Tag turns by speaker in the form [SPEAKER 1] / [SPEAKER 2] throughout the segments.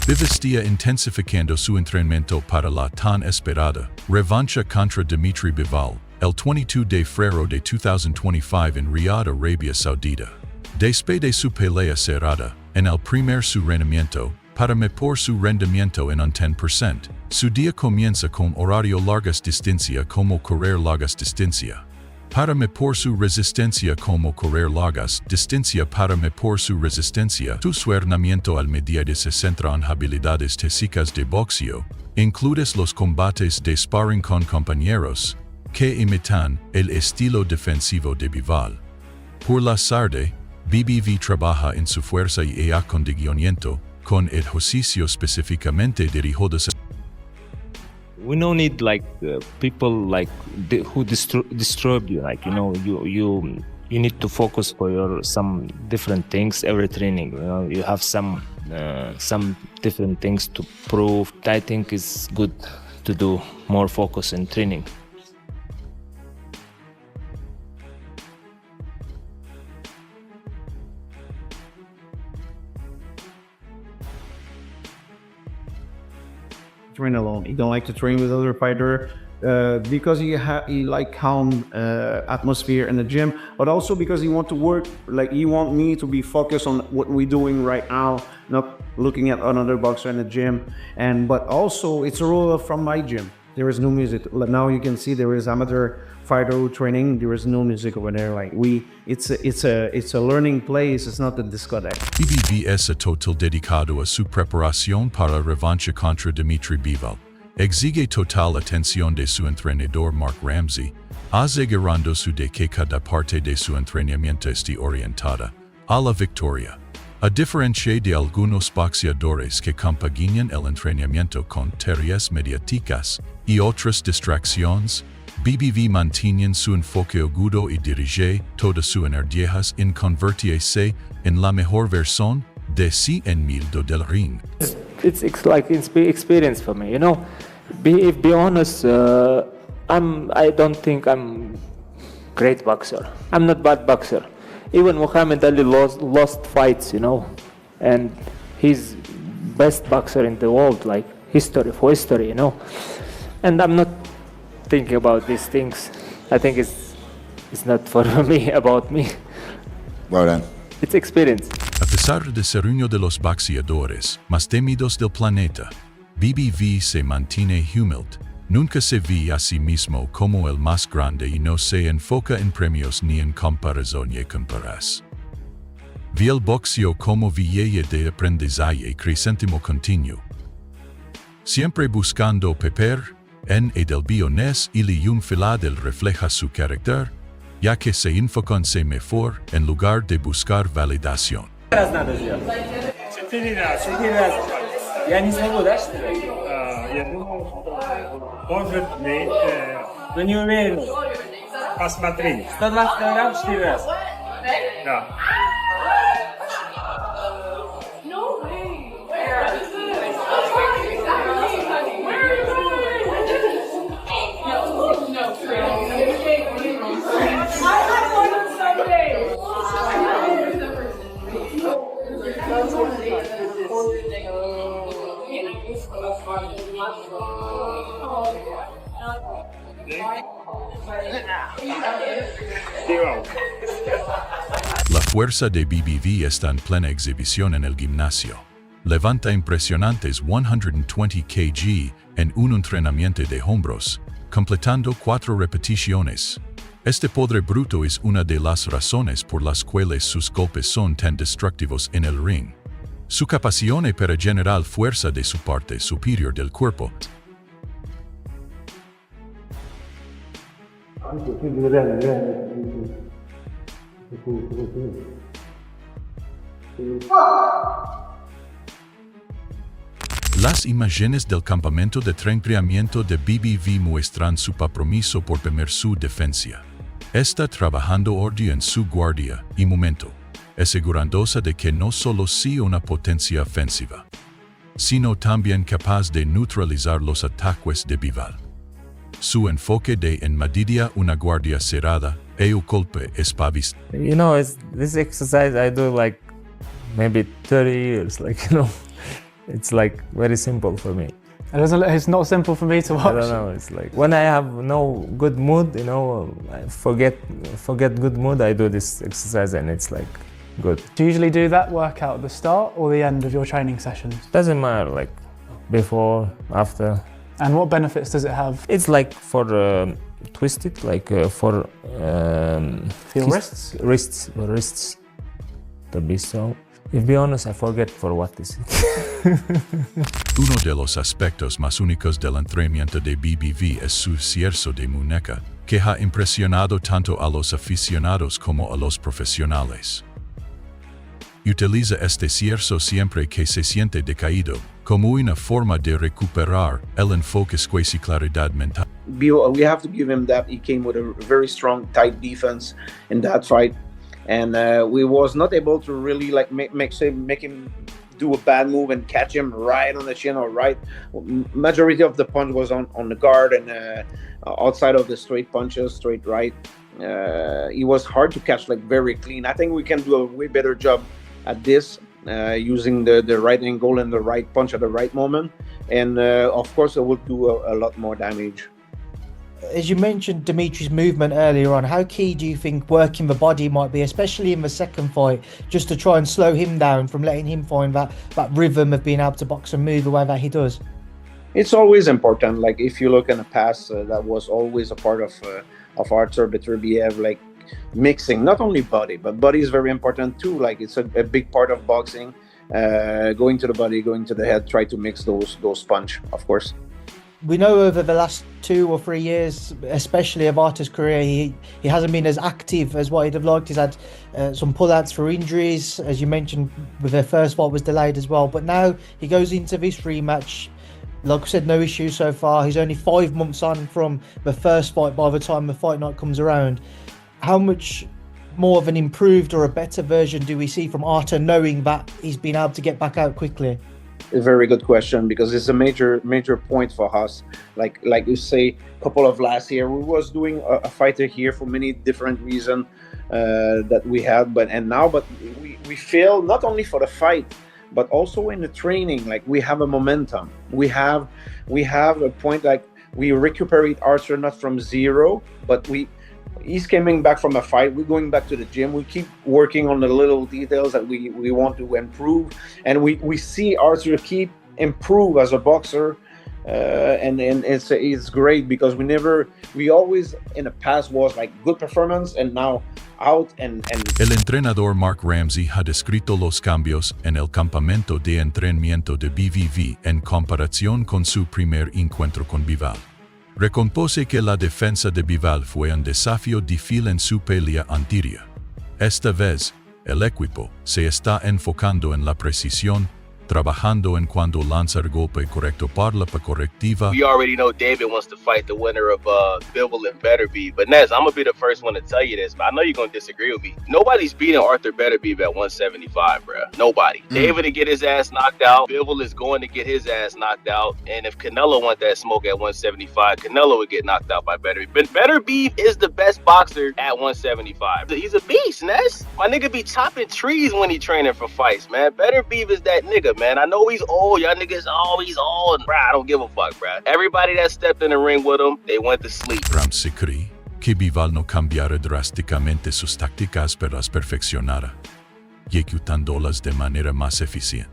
[SPEAKER 1] Vivestía intensificando su entrenamiento para la tan esperada revancha contra Dmitry Bivol, el 22 de febrero de 2025 en Riyadh, Arabia Saudita. Después de su pelea cerrada, en el primer su rendimiento, para mejorar su rendimiento en un 10%, su día comienza con horario largas distancia como correr largas distancia. Para mejorar su resistencia como correr largas distancia. Para mejorar su resistencia, su entrenamiento al mediodía se centra en habilidades físicas de boxeo, incluidos los combates de sparring con compañeros, que imitan el estilo defensivo de Bivol. Por la tarde, BBV trabaja en su fuerza y acondicionamiento, con ejercicio específicamente dirigidos.
[SPEAKER 2] We don't need people who disturb you. You need to focus for some different things every training. You have some different things to prove. I think it's good to do more focus in training.
[SPEAKER 3] Train alone. He don't like to train with other fighter because he like calm atmosphere in the gym, but also because he want to work. He want me to be focused on what we're doing right now, not looking at another boxer in the gym. But also it's a rule from my gym. There is no music. Now you can see there is amateur fighter training. There is no music over there. It's a learning place. It's not a discotheque.
[SPEAKER 1] BBV es total dedicado a su preparación para revancha contra Dmitry Bivol. Exige total atención de su entrenador Mark Ramsey, asegurando su de que cada parte de su entrenamiento esté orientada a la victoria. A diferencia de algunos boxeadores que compaginan el entrenamiento con tareas mediáticas y otras distracciones, BBV mantienen su enfoque agudo y dirige toda su energía en convertirse en la mejor versión de sí en medio del ring.
[SPEAKER 2] It's like experience for me, Be honest, I don't think I'm great boxer. I'm not bad boxer. Even Muhammad Ali lost fights, and he's best boxer in the world, history, And I'm not thinking about these things. I think it's not for me, about me.
[SPEAKER 4] Well done.
[SPEAKER 2] It's experience.
[SPEAKER 1] A pesar de ser uno de los boxeadores más temidos del planeta, BBV se mantiene humilde. Nunca se ve a sí mismo como el más grande y no se enfoca en premios ni en comparación y comparas. Ve el boxeo como vía de aprendizaje crecimiento continuo. Siempre buscando peper en el biones y un fila del refleja su carácter, ya que se enfoca en ser mejor en lugar de buscar validación.
[SPEAKER 5] Я не смогу, да, что ли? Я думаю, может быть, но не уверен. Посмотри. 120 килограмм 4 раза. Да.
[SPEAKER 1] La fuerza de BBV está en plena exhibición en el gimnasio. Levanta impresionantes 120 kg en un entrenamiento de hombros, completando 4 repeticiones. Este poder bruto es una de las razones por las cuales sus golpes son tan destructivos en el ring. Su capacidad para generar fuerza de su parte superior del cuerpo. Las imágenes del campamento de entrenamiento de BBV muestran su compromiso por temer su defensa. Está trabajando orden en su guardia y momento, asegurándose de que no solo sea una potencia ofensiva, sino también capaz de neutralizar los ataques de Bivol. Su enfoque de en medida una guardia cerrada y un golpe espavis.
[SPEAKER 2] This exercise I do maybe 30 years, It's like very simple for me.
[SPEAKER 4] It's not simple for me to watch.
[SPEAKER 2] I don't know, it's like when I have no good mood, I forget good mood, I do this exercise and it's like good.
[SPEAKER 4] Do you usually do that workout at the start or the end of your training sessions?
[SPEAKER 2] Doesn't matter, like before, after.
[SPEAKER 4] And what benefits does it have?
[SPEAKER 2] It's like for twisted, like for
[SPEAKER 4] your wrists?
[SPEAKER 2] Wrists. To be so. If be honest, I forget for what this is.
[SPEAKER 1] Uno de los aspectos más únicos del entrenamiento de BBV es su cierzo de muñeca, que ha impresionado tanto a los aficionados como a los profesionales. Utiliza este cierzo siempre que se siente decaído, como una forma de recuperar el enfoque y claridad mental.
[SPEAKER 3] We have to give him that. He came with a very strong, tight defense in that fight. And we was not able to really like make him do a bad move and catch him right on the chin or right. Majority of the punch was on the guard and outside of the straight punches, straight right. It was hard to catch, like very clean. I think we can do a way better job at this, using the right angle and the right punch at the right moment. And of course, it would do a lot more damage.
[SPEAKER 6] As you mentioned Dmitry's movement earlier on, how key do you think working the body might be, especially in the second fight, just to try and slow him down from letting him find that rhythm of being able to box and move the way that he does?
[SPEAKER 3] It's always important. Like if you look in the past, that was always a part of Artur Beterbiev, like mixing not only body, but body is very important too. Like it's a big part of boxing. Going to the body, going to the head, try to mix those punch, of course.
[SPEAKER 6] We know over the last 2 or 3 years, especially of Artur's career, he hasn't been as active as what he'd have liked. He's had some pullouts for injuries, as you mentioned, with their first fight was delayed as well. But now he goes into this rematch. Like I said, no issues so far. He's only 5 months on from the first fight by the time the fight night comes around. How much more of an improved or a better version do we see from Artur, knowing that he's been able to get back out quickly?
[SPEAKER 3] A very good question, because it's a major point for us. Like you say, a couple of last year we was doing a fighter here for many different reasons that we had, but we fail not only for the fight but also in the training. Like we have a momentum, we have a point, like we recuperate Artur not from zero, but he's coming back from a fight, we're going back to the gym, we keep working on the little details that we want to improve, and we see Artur keep improve as a boxer, and it's great, because we always in the past was like good performance and now out and
[SPEAKER 1] El entrenador Mark Ramsey ha descrito los cambios en el campamento de entrenamiento de BBV en comparación con su primer encuentro con Bivol. Reconoce que la defensa de Bivol fue un desafío difícil en su pelea anterior. Esta vez, el equipo se está enfocando en la precisión, trabajando en cuando lanzar golpe correcto para la correctiva.
[SPEAKER 7] We already know David wants to fight the winner of Bivol and Beterbiev. But Nez, I'm going to be the first one to tell you this, but I know you're going to disagree with me. Nobody's beating Artur Beterbiev at 175, bro. Nobody. David to get his ass knocked out. Bivol is going to get his ass knocked out. And if Canelo want that smoke at 175, Canelo would get knocked out by Beterbiev. But Beterbiev is the best boxer at 175. He's a beast, Nez. My nigga be chopping trees when he training for fights, man. Beterbiev is that nigga, man. I know he's old. Y'all niggas, he's old. Bruh, I don't give a fuck, bruh. Everybody that stepped in the ring with him, they went to sleep.
[SPEAKER 1] Ramsey cree que Bivol no cambiara drásticamente sus tácticas para las perfeccionara, ejecutándolas de manera más eficiente.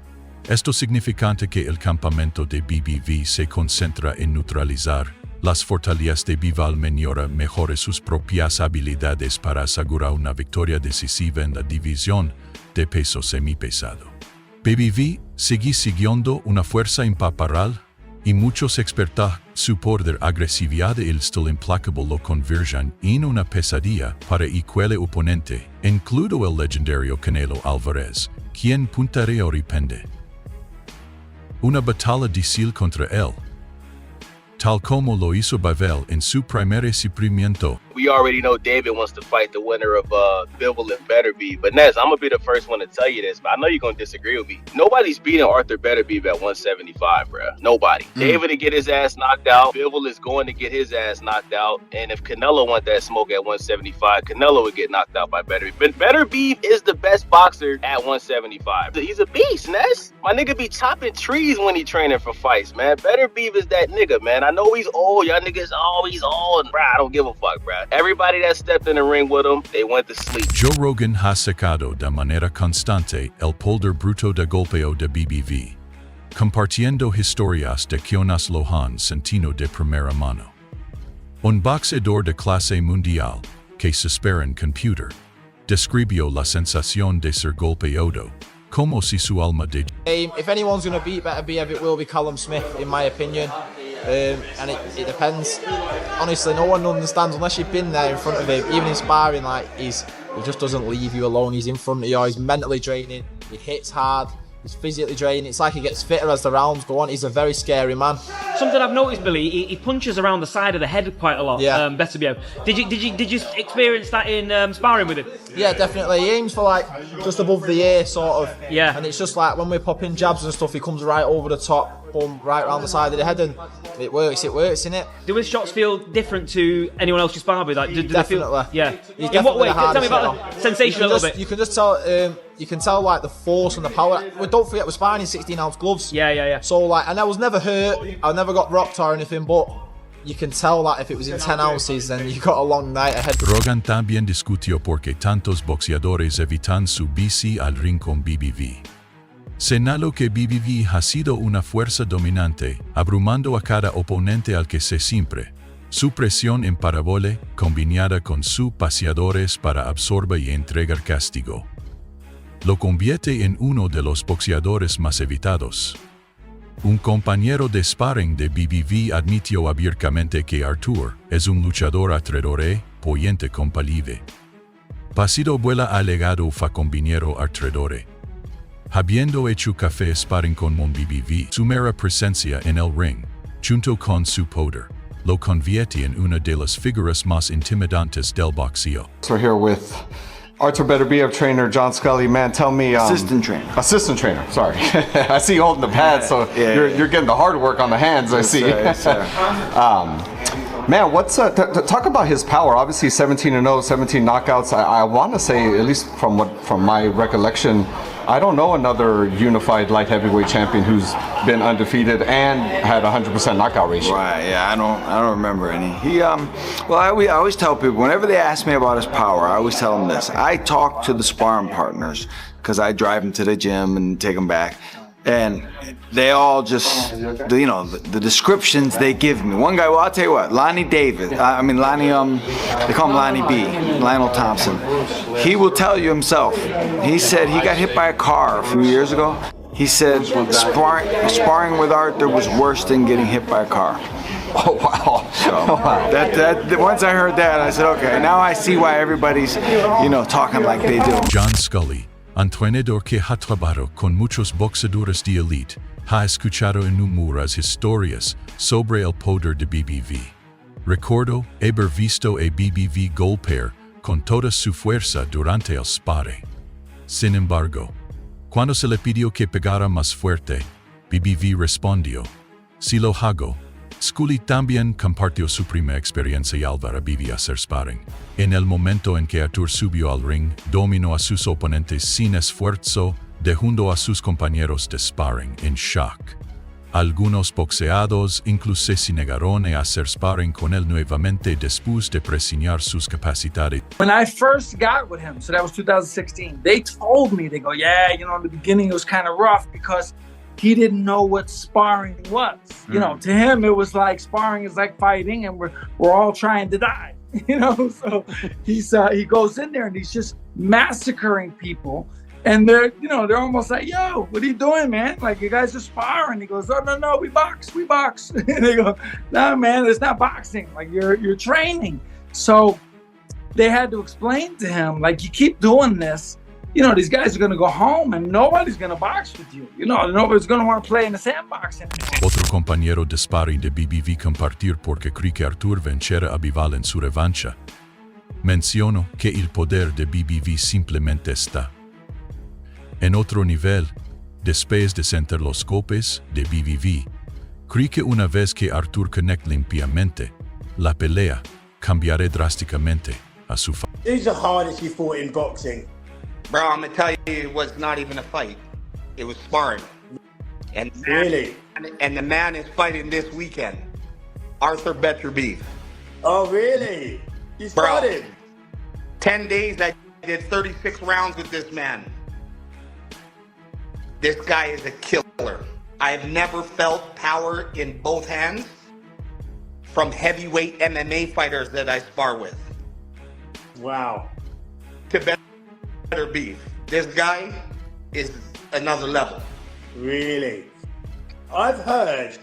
[SPEAKER 1] Esto significa que el campamento de BBV se concentra en neutralizar las fortalezas de Bivol, mejora sus propias habilidades para asegurar una victoria decisiva en la división de peso semipesado. BBV sigue siguiendo una fuerza impaparable y muchos expertos su poder agresividad y el estilo implacable lo convierten en una pesadilla para el oponente, incluido el legendario Canelo Álvarez, quien puntaría repente. Una batalla difícil contra él, tal como lo hizo Bivol en su primer sufrimiento.
[SPEAKER 7] We already know David wants to fight the winner of Bivol and Beterbiev. But Nez, I'm gonna be the first one to tell you this, but I know you're gonna disagree with me. Nobody's beating Artur Beterbiev at 175, bro. Nobody. David to get his ass knocked out. Bivol is going to get his ass knocked out. And if Canelo want that smoke at 175, Canelo would get knocked out by Beterbiev. But Beterbiev is the best boxer at 175. He's a beast, Nez. My nigga be chopping trees when he training for fights, man. Beterbiev is that nigga, man. I know he's old. Y'all niggas, he's old. Bruh, I don't give a fuck, bruh. Everybody that stepped in the ring with him, they went to sleep.
[SPEAKER 1] Joe Rogan ha secado de manera constante el poder bruto de golpeo de BBV, compartiendo historias de quiones lo han sentido de primera mano. Un boxeador de clase mundial, que se espera en computer, describió la sensación de ser golpeado, como si su alma de...
[SPEAKER 8] If anyone's going to beat Beterbiev, it will be Callum Smith, in my opinion. And it depends. Honestly, no one understands unless you've been there in front of him. Even in sparring, like he just doesn't leave you alone. He's in front of you. He's mentally draining. He hits hard. He's physically draining. It's like he gets fitter as the rounds go on. He's a very scary man.
[SPEAKER 9] Something I've noticed, Billy, he punches around the side of the head quite a lot.
[SPEAKER 8] Yeah.
[SPEAKER 9] Beterbiev. Did you experience that in sparring with him?
[SPEAKER 8] Yeah, definitely. He aims for like just above the ear, sort of.
[SPEAKER 9] Yeah.
[SPEAKER 8] And it's just like when we're popping jabs and stuff, he comes right over the top, boom, right around the side of the head, and it works, innit?
[SPEAKER 9] Do his shots feel different to anyone else you spar with? Like, do they feel?
[SPEAKER 8] Definitely.
[SPEAKER 9] Yeah.
[SPEAKER 8] He's
[SPEAKER 9] In what way?
[SPEAKER 8] definitely the
[SPEAKER 9] Tell me about
[SPEAKER 8] hardest
[SPEAKER 9] the sensation a little bit.
[SPEAKER 8] You can just tell. You can tell like the force and the power. Well, don't forget we're sparring in 16-ounce gloves.
[SPEAKER 9] Yeah.
[SPEAKER 8] So like, and I was never hurt. I never got rocked or anything, but you can tell that if it was in 10 ounces, then you got a long night ahead.
[SPEAKER 1] Rogan también discutió por qué tantos boxeadores evitan su bici al ring con BBV. Señaló que BBV ha sido una fuerza dominante, abrumando a cada oponente al que se siempre. Su presión imparable, combinada con sus paseadores para absorber y entregar castigo, lo convierte en uno de los boxeadores más evitados. Un compañero de sparring de BBV admitió abiertamente que Artur es un luchador atredore, poyente compalive. Pasido vuela alegado fa compañero atredore. Habiendo hecho café sparring con BBV, su mera presencia en el ring, junto con su poder, lo convierte en una de las figuras más intimidantes del boxeo.
[SPEAKER 10] So we're here with Artur Beterbiev trainer John Scully. Man, tell me... Assistant trainer, sorry. I see you holding the pads, so you're getting the hard work on the hands, I see. Man, what's talk about his power? Obviously 17-0, 17 knockouts. I want to say, at least from my recollection, I don't know another unified light heavyweight champion who's been undefeated and had 100% knockout ratio.
[SPEAKER 11] Right, yeah, I don't remember any. He, well, I always tell people, whenever they ask me about his power, I always tell them this. I talk to the sparring partners, because I drive them to the gym and take them back. And they all just, the descriptions they give me. One guy, well, I'll tell you what, Lonnie David, they call him Lonnie B, Lionel Thompson. He will tell you himself. He said he got hit by a car a few years ago. He said sparring with Artur was worse than getting hit by a car.
[SPEAKER 10] Oh, wow.
[SPEAKER 11] So once I heard that, I said, okay, now I see why everybody's, talking like they do.
[SPEAKER 1] John Scully, entrenador que ha trabajado con muchos boxeadores de elite, ha escuchado innumerables historias sobre el poder de BBV. Recuerdo haber visto a BBV golpear con toda su fuerza durante el sparring. Sin embargo, cuando se le pidió que pegara más fuerte, BBV respondió, si lo hago. Scully también compartió su primera experiencia al ver a BBV hacer sparring. En el momento en que Artur subió al ring, dominó a sus oponentes sin esfuerzo, dejando a sus compañeros de sparring en shock. Algunos boxeadores incluso se negaron a hacer sparring con él nuevamente después de presionar sus capacidades.
[SPEAKER 12] When I first got with him, so that was 2016, they told me, they go, yeah, in the beginning it was kind of rough because he didn't know what sparring was. To him it was like sparring is like fighting and we're all trying to die. So he goes in there and he's just massacring people. And they're almost like, yo, what are you doing, man? Like, you guys are sparring. He goes, oh, no, we box. And they go, no, man, it's not boxing. Like, you're training. So they had to explain to him, like, you keep doing this, these guys are going to go home and nobody's going to box with you. Nobody's going to want to play in the sandbox anymore.
[SPEAKER 1] Otro compañero de sparring de BBV compartir porque cree que Artur vencerá a Bivol en su revancha. menciono que el poder de BBV simplemente está en otro nivel. Después de sentir los golpes de BBV, creí que una vez que Artur conecte limpiamente, la pelea cambiará drásticamente a su favor.
[SPEAKER 13] Who's the hardest you fought in boxing?
[SPEAKER 14] Bro, I'm gonna tell you, it was not even a fight. It was sparring. And
[SPEAKER 13] really?
[SPEAKER 14] And the man is fighting this weekend. Artur Beterbiev.
[SPEAKER 13] Oh, really? You sparred him?
[SPEAKER 14] 10 days, I did 36 rounds with this man. This guy is a killer. I've never felt power in both hands from heavyweight MMA fighters that I spar with.
[SPEAKER 13] Wow.
[SPEAKER 14] To Beterbiev. This guy is another level.
[SPEAKER 13] Really? I've heard,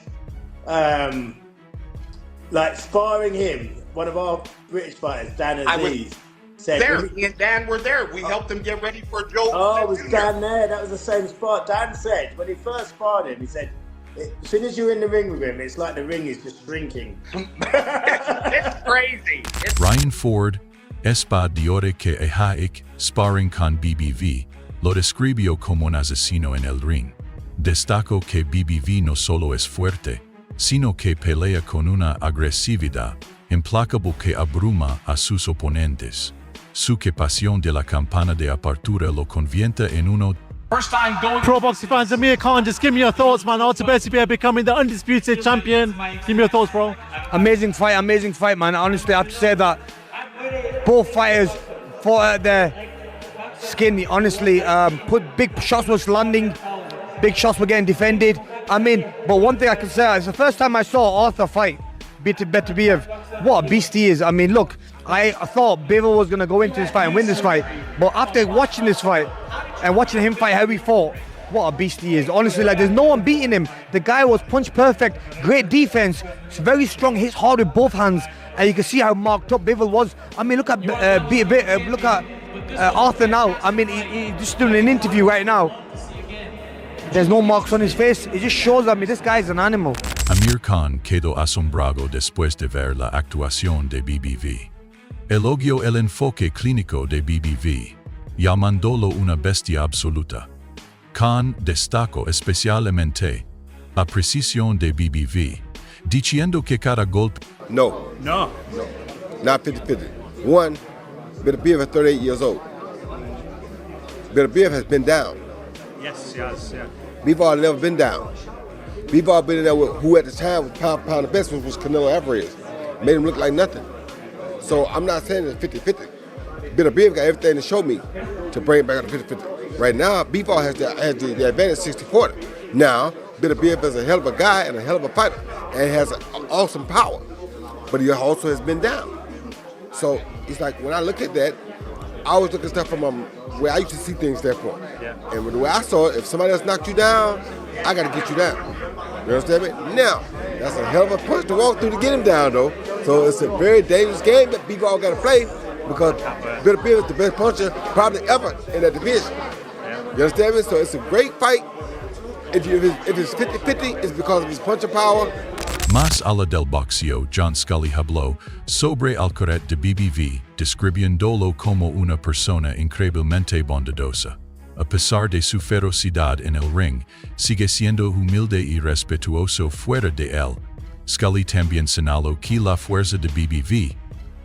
[SPEAKER 13] like sparring him, one of our British fighters, Dan Aziz, said...
[SPEAKER 14] There, me and Dan were there. We helped him get ready for Joe.
[SPEAKER 13] Oh, was Dan there? That was the same spot. Dan said, when he first sparred him, he said, as soon as you're in the ring with him, it's like the ring is just shrinking.
[SPEAKER 14] It's crazy.
[SPEAKER 1] Ryan Ford, Espadiore que Ehaik, sparring con BBV, lo describió como un asesino en el ring. Destacó que BBV no solo es fuerte, sino que pelea con una agresividad implacable que abruma a sus oponentes. Su pasión de la campana de apertura lo convierte en uno.
[SPEAKER 15] First time going pro boxing fans, Amir Khan, just give me your thoughts, man. Artur Beterbiev becoming the undisputed champion. Give me your thoughts, bro.
[SPEAKER 16] Amazing fight, man. Honestly, I have to say that both fighters fought at their skin. Honestly, put big shots was landing, big shots were getting defended. I mean, but one thing I can say, it's the first time I saw Artur fight Beterbiev. What a beast he is. I mean, look, I thought Bivol was going to go into this fight and win this fight, but after watching this fight and watching him fight how he fought, what a beast he is. Honestly, like, there's no one beating him. The guy was punch perfect, great defense, it's very strong, hits hard with both hands, and you can see how marked up Bivol was. I mean, look at Artur now. I mean, he's just doing an interview right now. There's no marks on his face. It just shows, I mean, this guy's an animal.
[SPEAKER 1] Amir Khan quedó asombrado después de ver la actuación de BBV. Elogió el enfoque clínico de BBV, llamándolo una bestia absoluta. Khan destacó especialmente la precisión de BBV, diciendo que cada golpe...
[SPEAKER 17] No. Not 50-50. One, Beterbiev is 38 years old. Beterbiev has been down.
[SPEAKER 5] Yes, yes, yeah.
[SPEAKER 17] Bivol never been down. Bivol been in there with who at the time was pound the best, which was Canelo Alvarez. Made him look like nothing. So I'm not saying it's 50-50. Beterbiev got everything to show me to bring it back up to 50-50. Right now, Bivol has the advantage 60-40. Now, Beterbiev is a hell of a guy and a hell of a fighter and has an awesome power. But he also has been down. So it's like when I look at that, I always look at stuff from where I used to see things therefore. Yeah. And the way I saw it, if somebody else knocked you down, I got to get you down. You understand me? Now, that's a hell of a punch to walk through to get him down, though. So it's a very dangerous game that people all got to play because Beterbiev is the best puncher probably ever in that division. You understand me? So it's a great fight. If it's 50-50, it's because of his puncher power.
[SPEAKER 1] Más allá del boxeo, John Scully habló sobre el carácter de BBV, describiéndolo como una persona increíblemente bondadosa. A pesar de su ferocidad en el ring, sigue siendo humilde y respetuoso fuera de él. Scully también señaló que la fuerza de BBV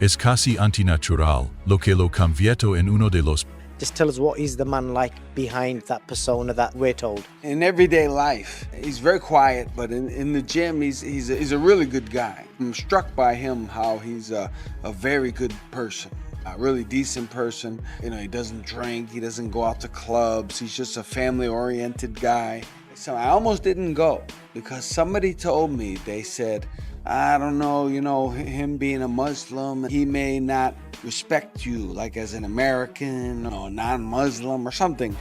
[SPEAKER 1] es casi antinatural, lo que lo convierte en uno de los...
[SPEAKER 18] Just tell us, what is the man like behind that persona that we're told?
[SPEAKER 19] In everyday life, he's very quiet, but in the gym, he's a really good guy. I'm struck by him, how he's a very good person, a really decent person. You know, he doesn't drink, he doesn't go out to clubs, he's just a family-oriented guy. So I almost didn't go because somebody told me, they said, I don't know, you know, him being a Muslim, he may not respect you like as an American or non-Muslim or something.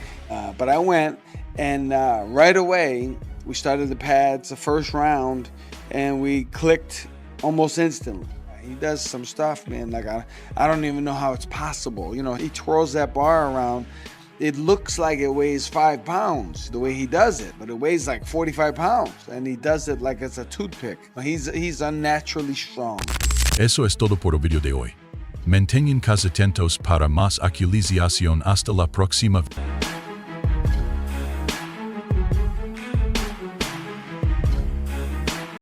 [SPEAKER 19] But I went and right away we started the pads, the first round, and we clicked almost instantly. He does some stuff, man, like I don't even know how it's possible. You know, he twirls that bar around. It looks like it weighs 5 pounds the way he does it, but it weighs like 45 pounds, and he does it like it's a toothpick. He's unnaturally strong.
[SPEAKER 1] Eso es todo por el video de hoy. Mantengan atentos para más actualización hasta la próxima.